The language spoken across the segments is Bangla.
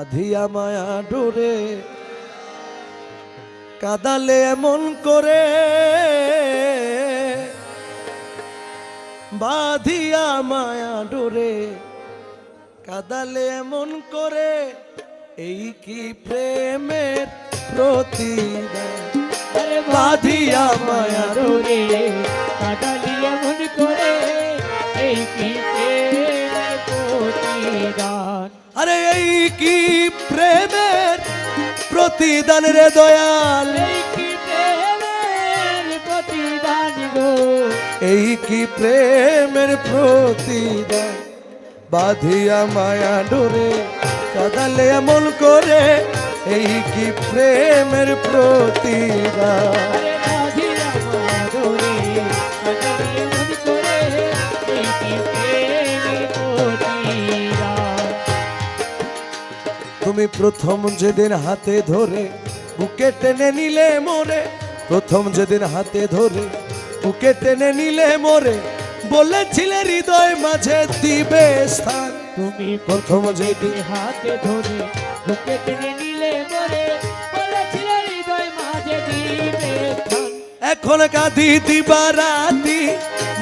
বাঁধিয়া মায়া ডোরে কাদালে এমন করে, বাঁধিয়া মায়া ডোরে কাদালে এমন করে, এই কি প্রেমের প্রতিদান। বাঁধিয়া মায়া ডোরে কাদালে এমন করে, এই কি প্রেমের প্রতিদান। আরে এই কি প্রেমের প্রতিদান রে দয়াল, এই কি প্রেমের প্রতিদান গো, এই কি প্রেমের প্রতিদান। বাঁধিয়া মায়া ডোরে কাদালে এমন করে, এই কি প্রেমের প্রতিদান। আরে বাঁধিয়া মায়া ডোরে কাদালে এমন করে, এই কি প্রেমের প্রতিদান। তুমি প্রথম যেদিন হাতে ধরে বুকে টেনে নিলে মোরে, প্রথম যেদিন হাতে ধরে বুকে টেনে নিলে মোরে, বলেছিলে হৃদয় মাঝে দিবে স্থান। তুমি প্রথম যেদিন হাতে ধরে বুকে টেনে নিলে মোরে, বলেছিলে হৃদয় মাঝে দিবে স্থান। এখন কাঁদি দিবা রাতি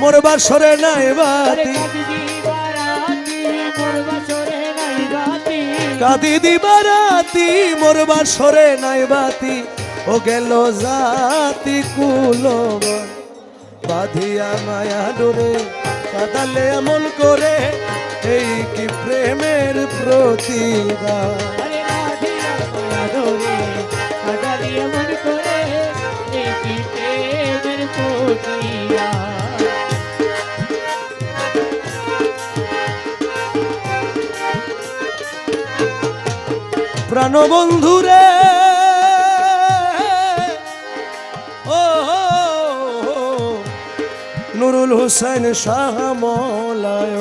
মোর বাসরে নাই আরে বাতি, কাঁদি দিবা রাতি মোর বাসরে নাই বাতি। কাঁদি দিবা রাতি মোর বাসরে নাই বাতি, ও গেল জাতি কুলবন। বাঁধিয়া মায়া ডোরে কাদালে এমন করে, এই কি প্রেমের প্রতিদান। আরে বাঁধিয়া মায়া ডোরে কাদালে এমন করে, এই কি প্রেমের প্রতিদান। প্রাণবন্ধু রে ও নুরুল হুসাইন শাহ মলায়,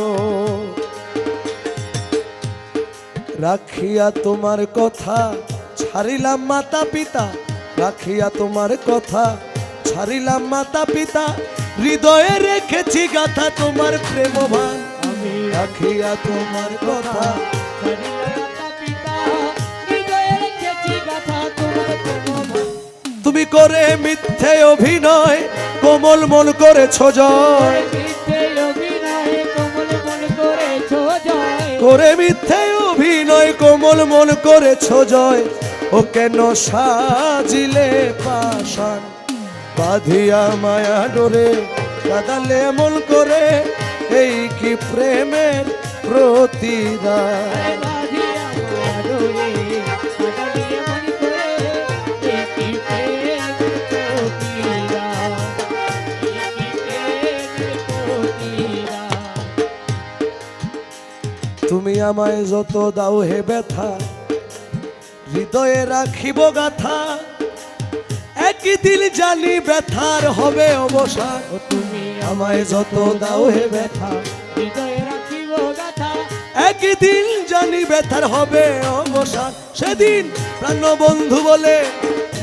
রাখিয়া তোমার কথা ছাড়িলাম মাতা পিতা, রাখিয়া তোমার কথা ছাড়িলাম মাতা পিতা, হৃদয়ে রেখেছি গাথা তোমার প্রেমবান। আমি রাখিয়া তোমার কথা তুমি করে মিথ্যে অভিনয়, কোমল মন করেছ জয়, করে মিথ্যে অভিনয় কোমল মন করেছ জয়, ও কেন সাজিলে পাষাণ। বাঁধিয়া মায়া ডোরে কাদালে এমন করে, এই কি প্রেমের প্রতিদান। তুমি আমায় যত দাও হে ব্যথা, হৃদয়ে রাখিব গাথা, একদিন জানি ব্যথার হবে অবসান। তুমি আমায় যত দাও হে ব্যথা, হৃদয়ে রাখিব গাথা, একদিন জানি ব্যথার হবে অবসান। সেদিন প্রাণবন্ধু বলে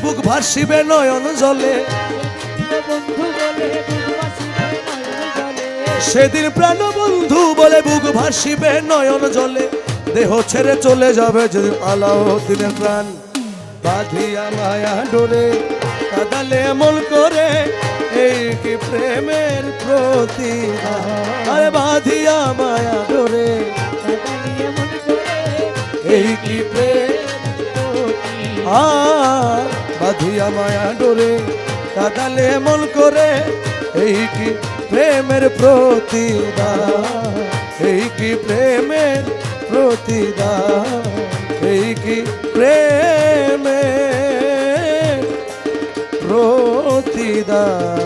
বুক ভাসিবে নয়ন জলে, বন্ধু বলে সেদিন প্রাণবন্ধু বলে বুক ভাসিবে নয়ন জলে, দেহ ছেড়ে চলে যাবে যদি আলাউদ্দিনের প্রাণ। বাঁধিয়া মায়া ডোরে কাদালে এমন করে, এই কি প্রেমের প্রতিদান। আরে বাঁধিয়া মায়া ডোরে এই কি প্রেম, বাঁধিয়া মায়া ডোরে কাদালে এমন করে, এই কি প্রেমের প্রতিদান। এই কি প্রেমের প্রতিদান, এই কি প্রেমের প্রতিদান।